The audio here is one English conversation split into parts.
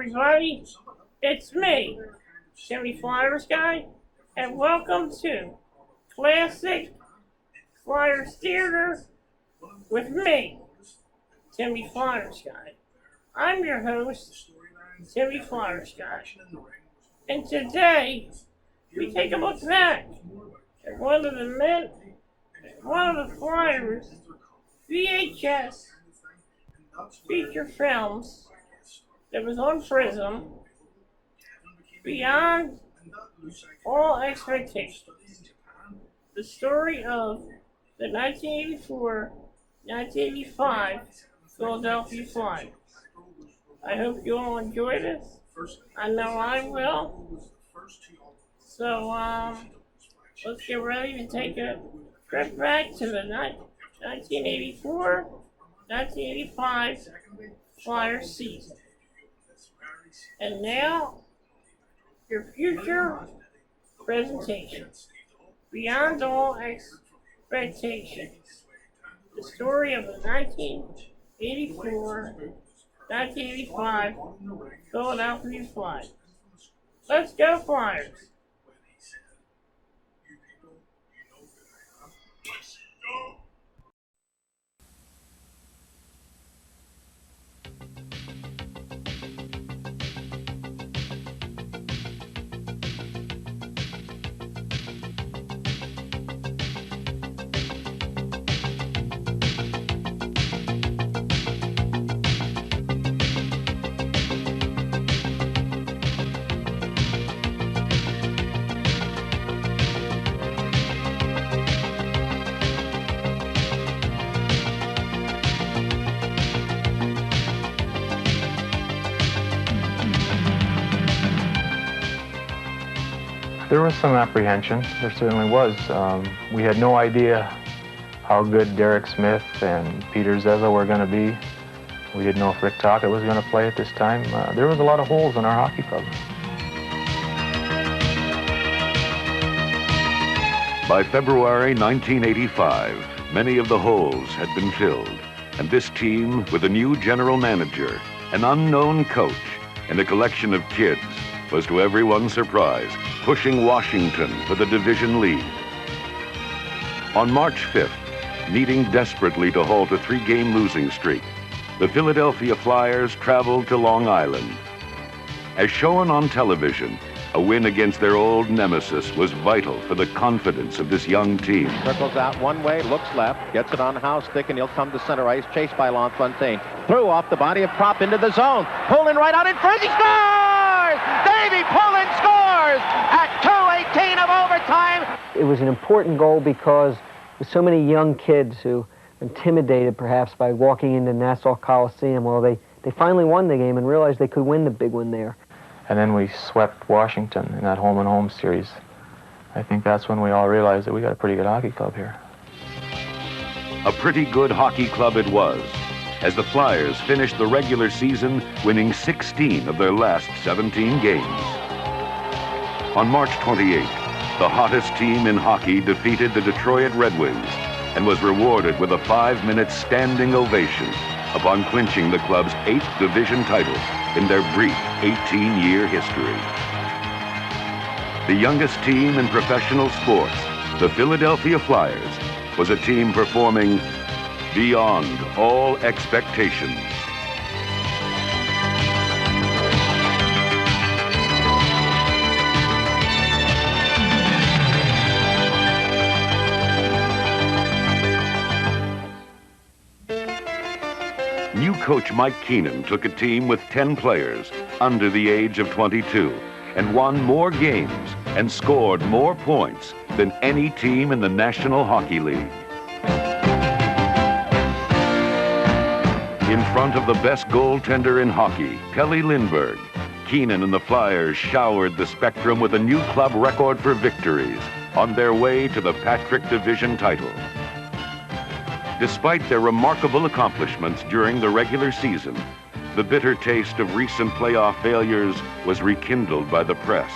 everybody. It's me, Timmy Flyersguy, and welcome to Classic Flyers Theater with me, Timmy Flyersguy. I'm your host, Timmy Flyersguy, and today we take a look back at one of the Flyers VHS feature films that was on Prism, Beyond All Expectations. The story of the 1984-1985 Philadelphia Flyers. I hope you all enjoy this. I know I will. So, let's get ready to take a trip back to the 1984-1985 Flyers season. And now, your future presentation, Beyond All Expectations, the story of the 1984-1985 Philadelphia Flyers. Let's go Flyers! There was some apprehension, there certainly was. We had no idea how good Derek Smith and Peter Zezza were going to be. We didn't know if Rick Tocchet was going to play at this time. There was a lot of holes in our hockey club. By February 1985, many of the holes had been filled, and this team, with a new general manager, an unknown coach, and a collection of kids, was to everyone's surprise pushing Washington for the division lead. On March 5th, needing desperately to halt a 3-game losing streak, the Philadelphia Flyers traveled to Long Island. As shown on television, a win against their old nemesis was vital for the confidence of this young team. Circles out one way, looks left, gets it on house stick, and he'll come to center ice, chased by LaFontaine. Through off the body of Prop into the zone. Pulling right out in front, he scores! Davey Pullen scores at 2:18 of overtime. It was an important goal because with so many young kids who were intimidated perhaps by walking into Nassau Coliseum, well, they finally won the game and realized they could win the big one there. And then we swept Washington in that home-and-home series. I think that's when we all realized that we got a pretty good hockey club here. A pretty good hockey club it was, as the Flyers finished the regular season winning 16 of their last 17 games. On March 28th, the hottest team in hockey defeated the Detroit Red Wings and was rewarded with a 5-minute standing ovation upon clinching the club's 8th division title in their brief 18-year history. The youngest team in professional sports, the Philadelphia Flyers, was a team performing beyond all expectations. New coach Mike Keenan took a team with 10 players under the age of 22 and won more games and scored more points than any team in the National Hockey League. In front of the best goaltender in hockey, Pelle Lindbergh, Keenan and the Flyers showered the Spectrum with a new club record for victories on their way to the Patrick Division title. Despite their remarkable accomplishments during the regular season, the bitter taste of recent playoff failures was rekindled by the press.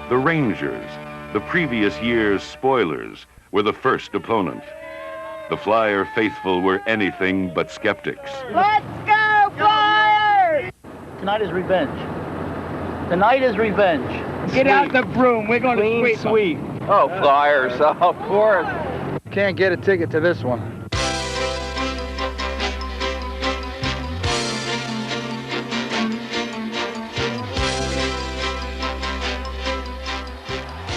The Rangers, the previous year's spoilers, were the first opponent. The Flyer faithful were anything but skeptics. Let's go, Flyers! Can Tonight is revenge. Tonight is revenge. Get out the broom. We're going to sweep. Oh, Flyers, of course. Can't get a ticket to this one.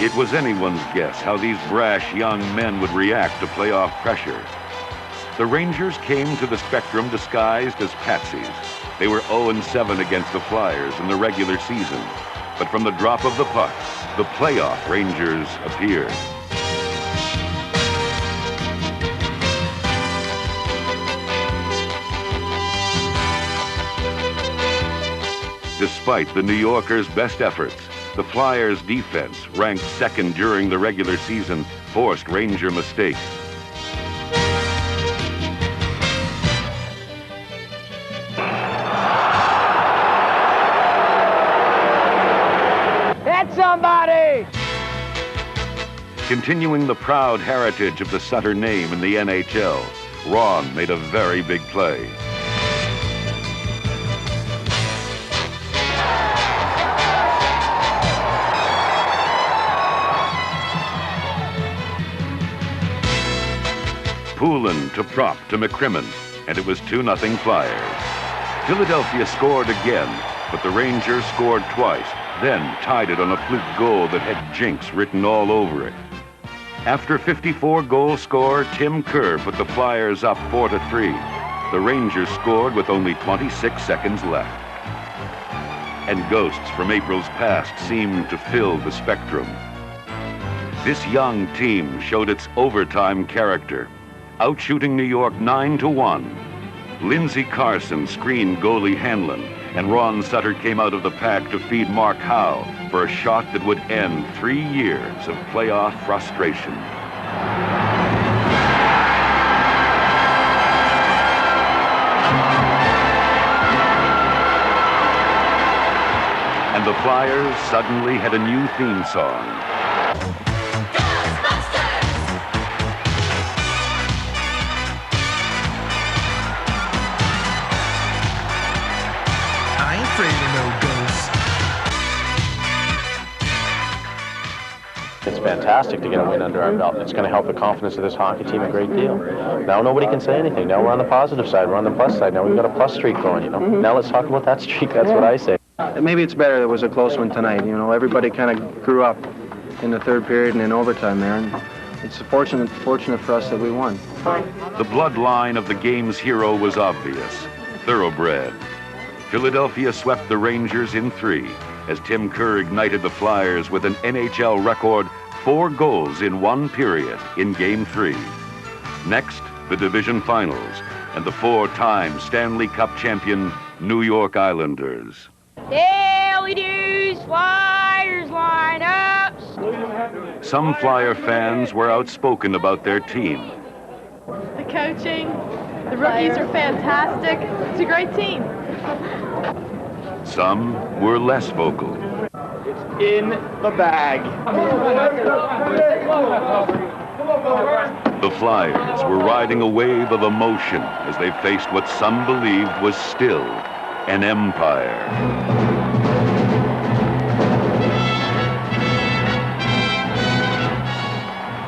It was anyone's guess how these brash young men would react to playoff pressure. The Rangers came to the Spectrum disguised as patsies. They were 0-7 against the Flyers in the regular season. But from the drop of the puck, the playoff Rangers appeared. Despite the New Yorkers' best efforts, the Flyers' defense, ranked second during the regular season, forced Ranger mistakes. Hit somebody! Continuing the proud heritage of the Sutter name in the NHL, Ron made a very big play. Poulin to Prop to McCrimmon, and it was 2-0 Flyers. Philadelphia scored again, but the Rangers scored twice, then tied it on a fluke goal that had jinx written all over it. After 54 goals scored, Tim Kerr put the Flyers up 4-3. The Rangers scored with only 26 seconds left. And ghosts from April's past seemed to fill the Spectrum. This young team showed its overtime character, outshooting New York 9-1. Lindsey Carson screened goalie Hanlon, and Ron Sutter came out of the pack to feed Mark Howe for a shot that would end 3 years of playoff frustration. And the Flyers suddenly had a new theme song. It's fantastic to get a win under our belt. It's going to help the confidence of this hockey team a great deal. Now nobody can say anything. Now we're on the positive side. We're on the plus side. Now we've got a plus streak going, you know. Now let's talk about that streak. That's what I say. Maybe it's better there was a close one tonight. You know, everybody kind of grew up in the third period and in overtime there. And it's fortunate for us that we won. The bloodline of the game's hero was obvious. Thoroughbred. Philadelphia swept the Rangers in 3 as Tim Kerr ignited the Flyers with an NHL record 4 goals in 1 period in Game 3. Next, the division finals and the 4-time Stanley Cup champion New York Islanders. Daily News Flyers lineups. Some Flyer fans were outspoken about their team. The coaching, the rookies are fantastic. It's a great team. Some were less vocal. It's in the bag. The Flyers were riding a wave of emotion as they faced what some believed was still an empire.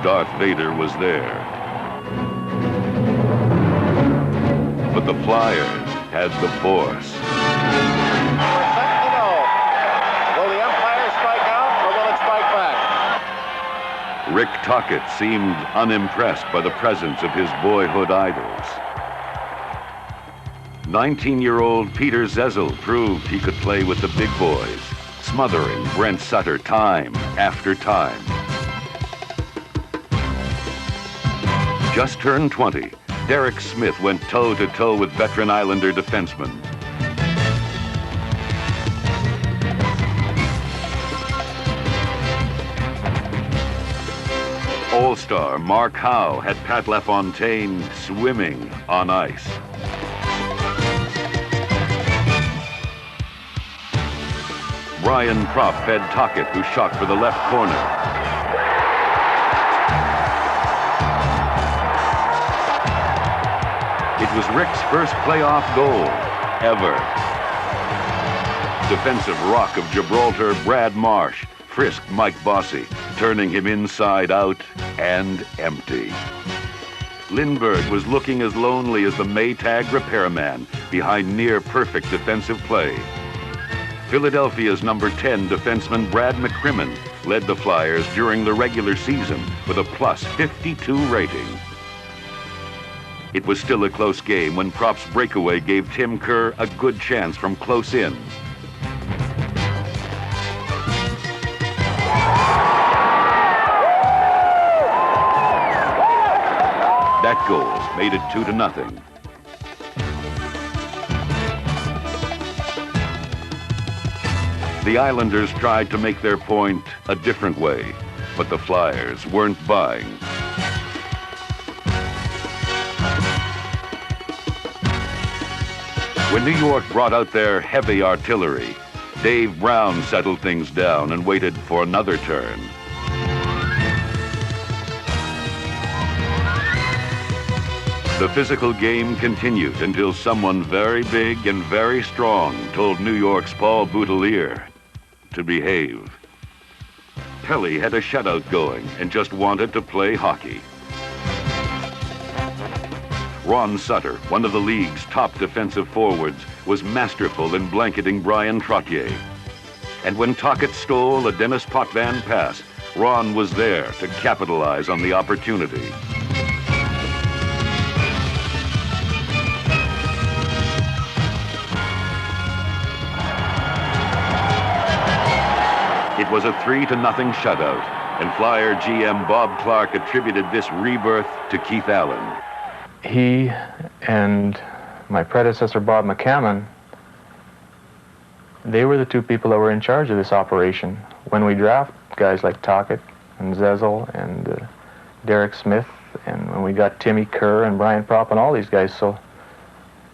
Darth Vader was there. But the Flyers had the Force. Will the Empire strike out or will it strike back? Rick Tocchet seemed unimpressed by the presence of his boyhood idols. 19-year-old Peter Zezel proved he could play with the big boys, smothering Brent Sutter time after time. Just turned 20, Derek Smith went toe-to-toe with veteran Islander defensemen. All-star Mark Howe had Pat LaFontaine swimming on ice. Brian Propp fed Tocchet, who shot for the left corner. It was Rick's first playoff goal ever. defensive rock of Gibraltar, Brad Marsh, frisked Mike Bossy, turning him inside out and empty. Lindbergh was looking as lonely as the Maytag repairman behind near-perfect defensive play. Philadelphia's number 10 defenseman Brad McCrimmon led the Flyers during the regular season with a plus 52 rating. It was still a close game when Prop's breakaway gave Tim Kerr a good chance from close in. That goal made it 2-0. The Islanders tried to make their point a different way, but the Flyers weren't buying. When New York brought out their heavy artillery, Dave Brown settled things down and waited for another turn. The physical game continued until someone very big and very strong told New York's Paul Boutelier to behave. Pelly had a shutout going and just wanted to play hockey. Ron Sutter, one of the league's top defensive forwards, was masterful in blanketing Brian Trottier. And when Tocchet stole a Dennis Potvin pass, Ron was there to capitalize on the opportunity. It was a 3-0 shutout, and Flyer GM Bob Clark attributed this rebirth to Keith Allen. He and my predecessor, Bob McCammon, they were the two people that were in charge of this operation. When we draft guys like Tocchet and Zezel and Derek Smith, and when we got Timmy Kerr and Brian Propp and all these guys, so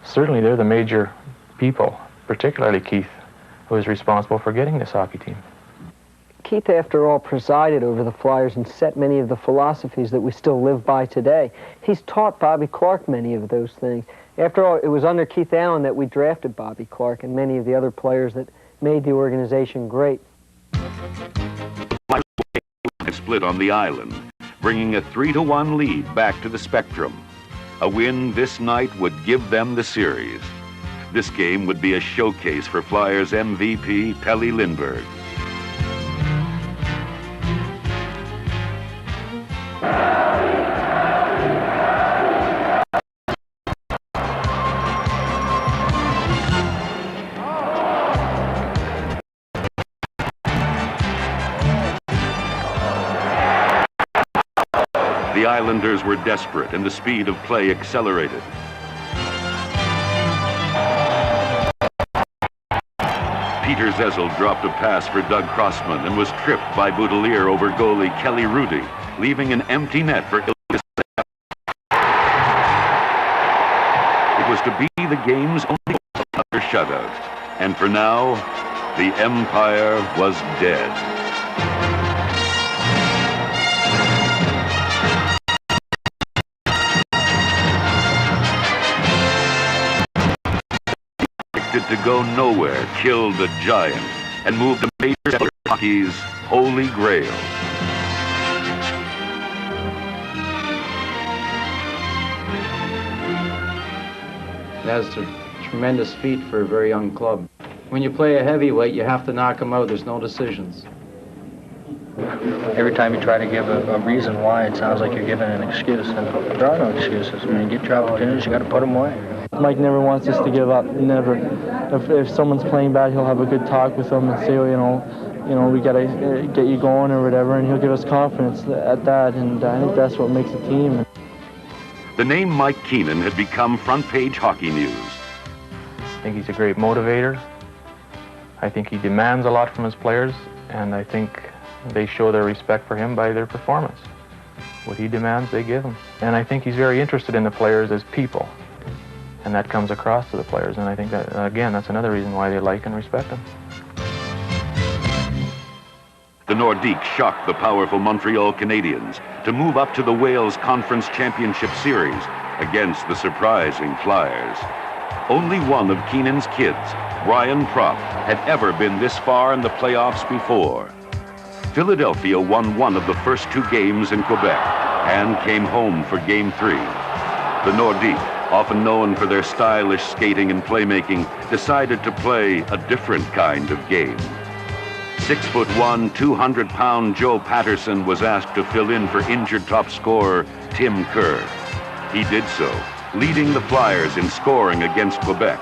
certainly they're the major people, particularly Keith, who was responsible for getting this hockey team. Keith, after all, presided over the Flyers and set many of the philosophies that we still live by today. He's taught Bobby Clark many of those things. After all, it was under Keith Allen that we drafted Bobby Clark and many of the other players that made the organization great. Split on the island, bringing a 3-1 lead back to the Spectrum. A win this night would give them the series. This game would be a showcase for Flyers MVP Pelly Lindbergh. The Islanders were desperate and the speed of play accelerated. Peter Zezel dropped a pass for Doug Crossman and was tripped by Boutelier over goalie Kelly Rudy, leaving an empty net for Ilya. It was to be the game's only other shutout. And for now, the Empire was dead. To go nowhere, killed the giant and moved to Major Hockey's holy grail. That's a tremendous feat for a very young club. When you play a heavyweight, you have to knock them out. There's no decisions. Every time you try to give a reason why, it sounds like you're giving an excuse, and there are no excuses. When you get your opportunities, you got to put them away. Mike never wants us to give up, never. If someone's playing bad, he'll have a good talk with them and say, you know, we got to get you going or whatever, and he'll give us confidence at that, and I think that's what makes a team. The name Mike Keenan had become front-page hockey news. I think he's a great motivator. I think he demands a lot from his players, and I think they show their respect for him by their performance. What he demands, they give him. And I think he's very interested in the players as people. And that comes across to the players, and I think that, again, that's another reason why they like and respect him. The Nordiques shocked the powerful Montreal Canadiens to move up to the Wales Conference Championship Series against the surprising Flyers. Only one of Keenan's kids, Brian Propp had ever been this far in the playoffs before. Philadelphia won one of the first 2 games in Quebec and came home for Game 3. The Nordiques, often known for their stylish skating and playmaking, decided to play a different kind of game. 6'1", 200-pound Joe Patterson was asked to fill in for injured top scorer Tim Kerr. He did so, leading the Flyers in scoring against Quebec.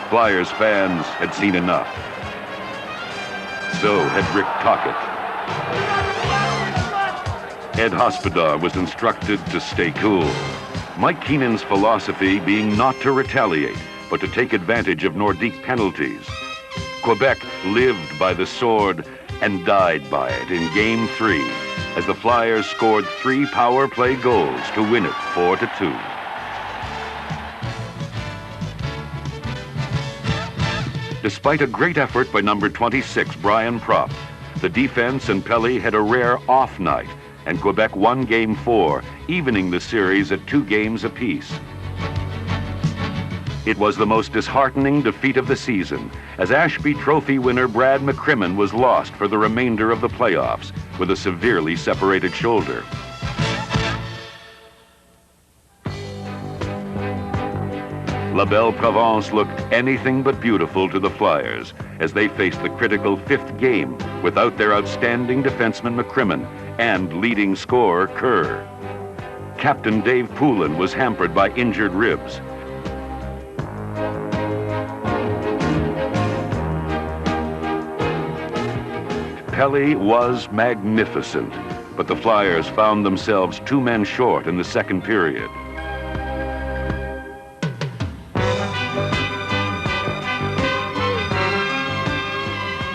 Flyers fans had seen enough. So had Rick Tocchet. Ed Hospodar was instructed to stay cool. Mike Keenan's philosophy being not to retaliate, but to take advantage of Nordique penalties. Quebec lived by the sword and died by it in Game 3, as the Flyers scored 3 power play goals to win it 4-2. Despite a great effort by number 26, Brian Propp, the defense and Pelly had a rare off night, and Quebec won Game 4, evening the series at 2 games apiece. It was the most disheartening defeat of the season, as Ashby Trophy winner Brad McCrimmon was lost for the remainder of the playoffs with a severely separated shoulder. La Belle Provence looked anything but beautiful to the Flyers as they faced the critical 5th game without their outstanding defenseman McCrimmon and leading scorer Kerr. Captain Dave Poulin was hampered by injured ribs. Pelly was magnificent, but the Flyers found themselves 2 men short in the second period.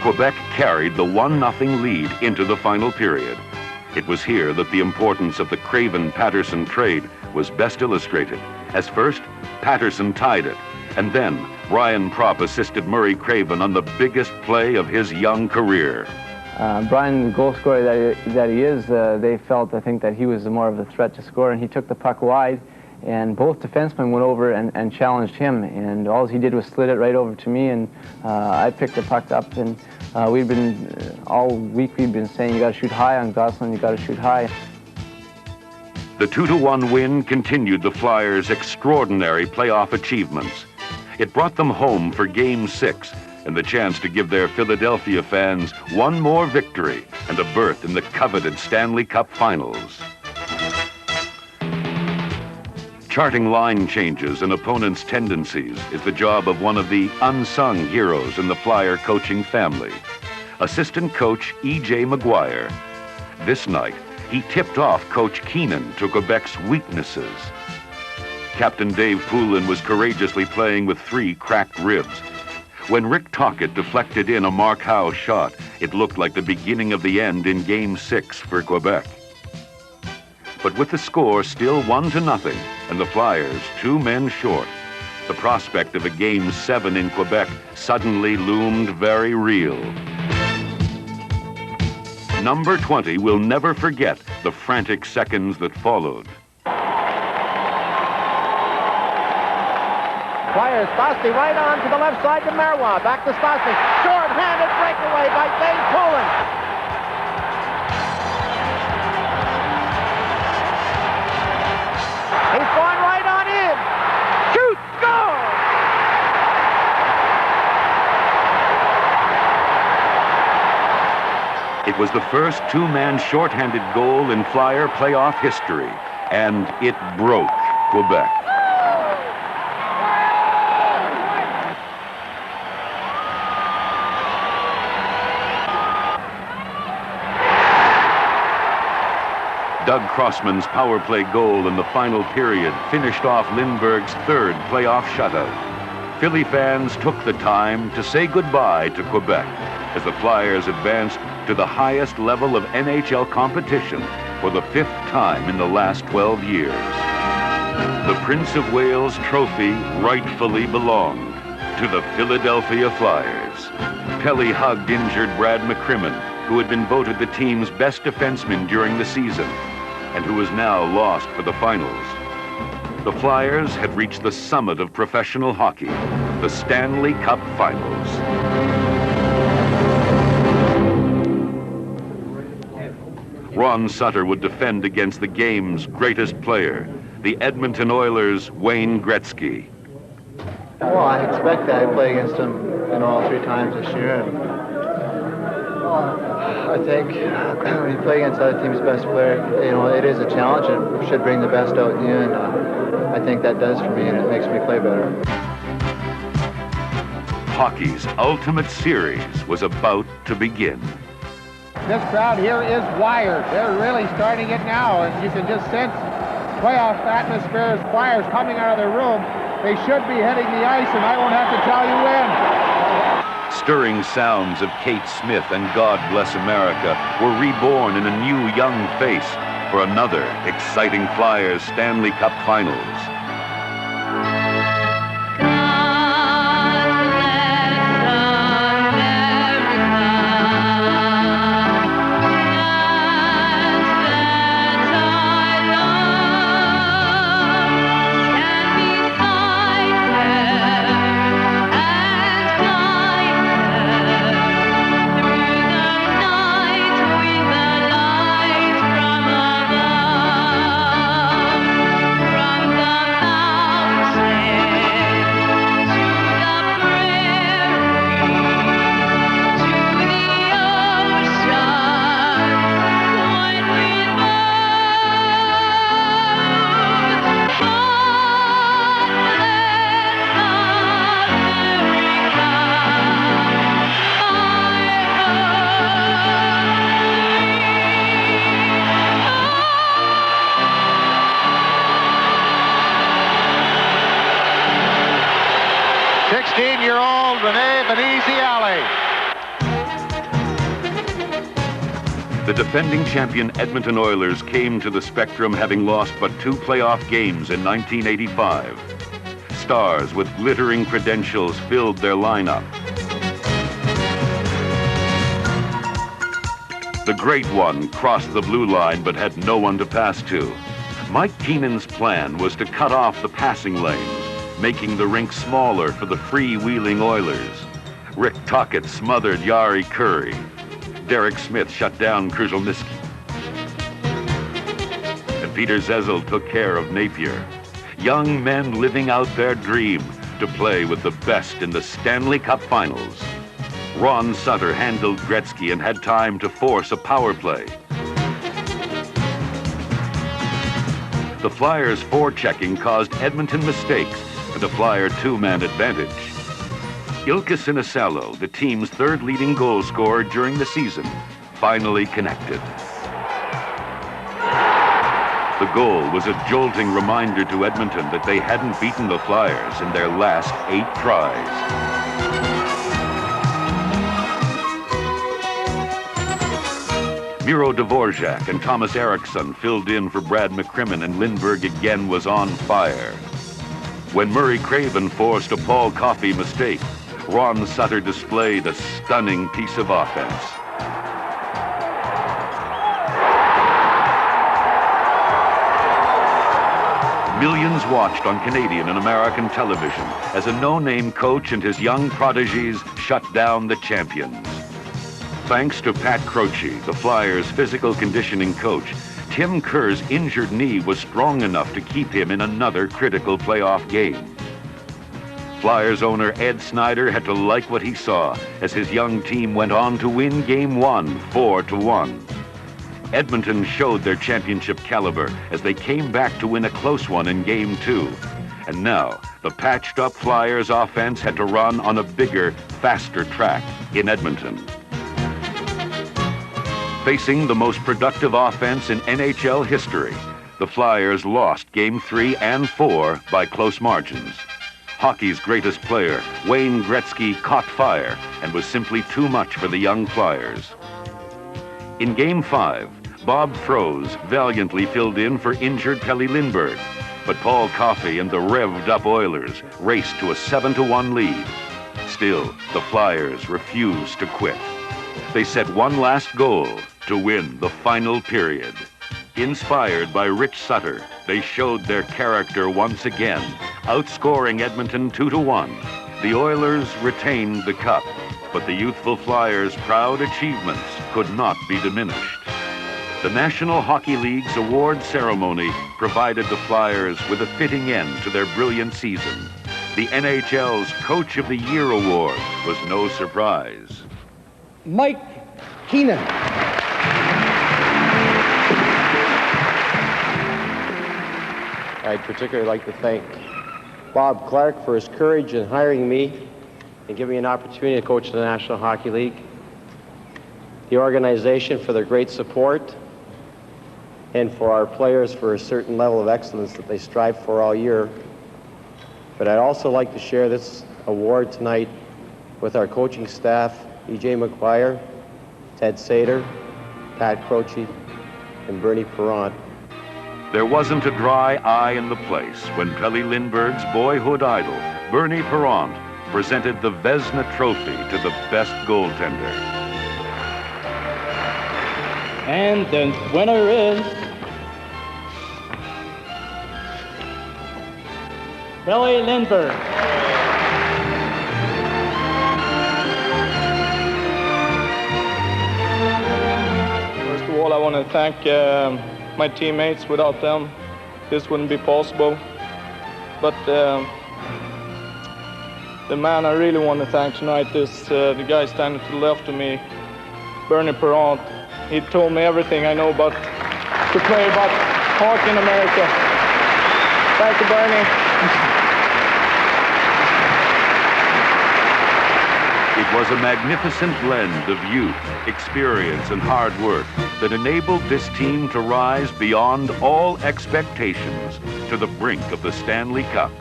Quebec carried the 1-0 lead into the final period. It was here that the importance of the Craven-Patterson trade was best illustrated, as first, Patterson tied it, and then Brian Propp assisted Murray Craven on the biggest play of his young career. Brian, the goal scorer that he is, they felt, I think, that he was more of a threat to score, and he took the puck wide, and both defensemen went over and challenged him, and all he did was slid it right over to me, and I picked the puck up, and we'd been, all week we'd been saying, you got to shoot high on Gosselin, you got to shoot high. The 2-1 win continued the Flyers' extraordinary playoff achievements. It brought them home for Game 6 and the chance to give their Philadelphia fans one more victory and a berth in the coveted Stanley Cup Finals. Charting line changes and opponents' tendencies is the job of one of the unsung heroes in the Flyer coaching family, assistant coach E.J. McGuire. This night, he tipped off Coach Keenan to Quebec's weaknesses. Captain Dave Poulin was courageously playing with 3 cracked ribs. When Rick Tocchet deflected in a Mark Howe shot, it looked like the beginning of the end in Game 6 for Quebec. But with the score still 1-0 and the Flyers 2 men short, the prospect of a Game 7 in Quebec suddenly loomed very real. Number 20 will never forget the frantic seconds that followed. Flyers, Stosny right on to the left side to Marois. Back to Stosny. Short-handed breakaway by Dave Poulin. He's going right on in. Shoot! Score! It was the first 2-man short-handed goal in Flyer playoff history, and it broke Quebec. Doug Crossman's power play goal in the final period finished off Lindbergh's 3rd playoff shutout. Philly fans took the time to say goodbye to Quebec as the Flyers advanced to the highest level of NHL competition for the 5th time in the last 12 years. The Prince of Wales trophy rightfully belonged to the Philadelphia Flyers. Pelly hugged injured Brad McCrimmon who had been voted the team's best defenseman during the season and who was now lost for the finals. The Flyers had reached the summit of professional hockey, the Stanley Cup Finals. Ron Sutter would defend against the game's greatest player, the Edmonton Oilers' Wayne Gretzky. Well, I expect that. I play against him, all 3 times this year. And I think when you play against other team's best player, it is a challenge and it should bring the best out in you. And I think that does for me, and it makes me play better. Hockey's ultimate series was about to begin. This crowd here is wired. They're really starting it now, and you can just sense playoff atmosphere as Flyers coming out of their room. They should be hitting the ice, and I won't have to tell you when. Stirring sounds of Kate Smith and God Bless America were reborn in a new young face for another exciting Flyers Stanley Cup Finals. The defending champion Edmonton Oilers came to the Spectrum having lost but 2 playoff games in 1985. Stars with glittering credentials filled their lineup. The Great One crossed the blue line but had no one to pass to. Mike Keenan's plan was to cut off the passing lanes, making the rink smaller for the freewheeling Oilers. Rick Tocchet smothered Yari Curry. Derek Smith shut down Krzyzewski. And Peter Zezel took care of Napier. Young men living out their dream to play with the best in the Stanley Cup Finals. Ron Sutter handled Gretzky and had time to force a power play. The Flyers' forechecking caused Edmonton mistakes and a Flyer 2-man advantage. Ilka Sinisalo, the team's 3rd leading goal scorer during the season, finally connected. The goal was a jolting reminder to Edmonton that they hadn't beaten the Flyers in their last 8 tries. Miro Dvorak and Thomas Eriksson filled in for Brad McCrimmon, and Lindbergh again was on fire. When Murray Craven forced a Paul Coffey mistake, Ron Sutter displayed a stunning piece of offense. Millions watched on Canadian and American television as a no-name coach and his young protégés shut down the champions. Thanks to Pat Croce, the Flyers' physical conditioning coach, Tim Kerr's injured knee was strong enough to keep him in another critical playoff game. Flyers owner Ed Snyder had to like what he saw as his young team went on to win Game 1, 4-1. Edmonton showed their championship caliber as they came back to win a close one in Game 2. And now, the patched-up Flyers offense had to run on a bigger, faster track in Edmonton. Facing the most productive offense in NHL history, the Flyers lost Game 3 and 4 by close margins. Hockey's greatest player, Wayne Gretzky, caught fire and was simply too much for the young Flyers. In Game 5, Bob Froese valiantly filled in for injured Pelle Lindbergh, but Paul Coffey and the revved-up Oilers raced to a 7-1 lead. Still, the Flyers refused to quit. They set one last goal to win the final period. Inspired by Rich Sutter, they showed their character once again, outscoring Edmonton 2-1. The Oilers retained the cup, but the youthful Flyers' proud achievements could not be diminished. The National Hockey League's award ceremony provided the Flyers with a fitting end to their brilliant season. The NHL's Coach of the Year award was no surprise. Mike Keenan. I'd particularly like to thank Bob Clark for his courage in hiring me and giving me an opportunity to coach the National Hockey League, the organization for their great support, and for our players for a certain level of excellence that they strive for all year. But I'd also like to share this award tonight with our coaching staff, E.J. McGuire, Ted Sater, Pat Croce, and Bernie Perrant. There wasn't a dry eye in the place when Pelly Lindbergh's boyhood idol, Bernie Perrant, presented the Vezina Trophy to the best goaltender. And the winner is Pelly Lindbergh. First of all, I want to thank my teammates. Without them, this wouldn't be possible. But the man I really want to thank tonight is the guy standing to the left of me, Bernie Perrant. He told me everything I know about to play about hockey in America. Thank you, Bernie. It was a magnificent blend of youth, experience, and hard work that enabled this team to rise beyond all expectations to the brink of the Stanley Cup.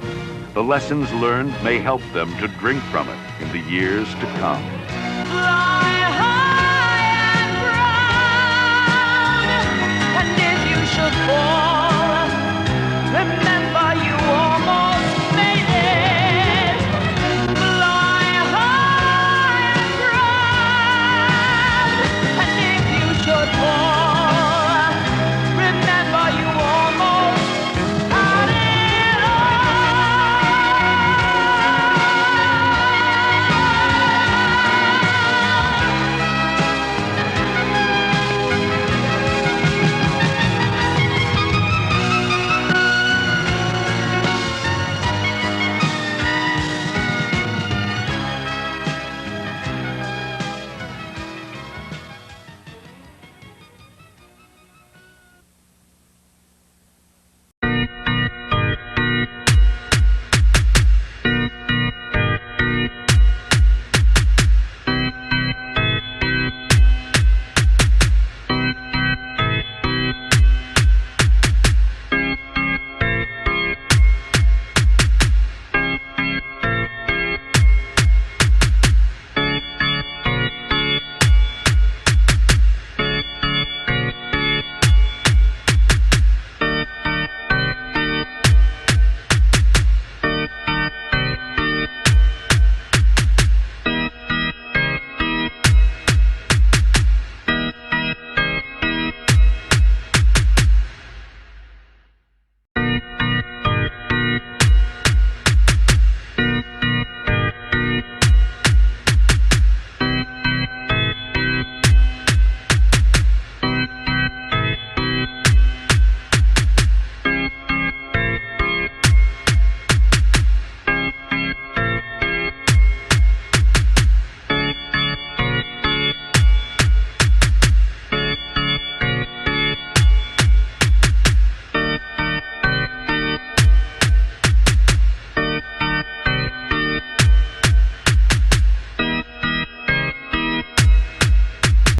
The lessons learned may help them to drink from it in the years to come.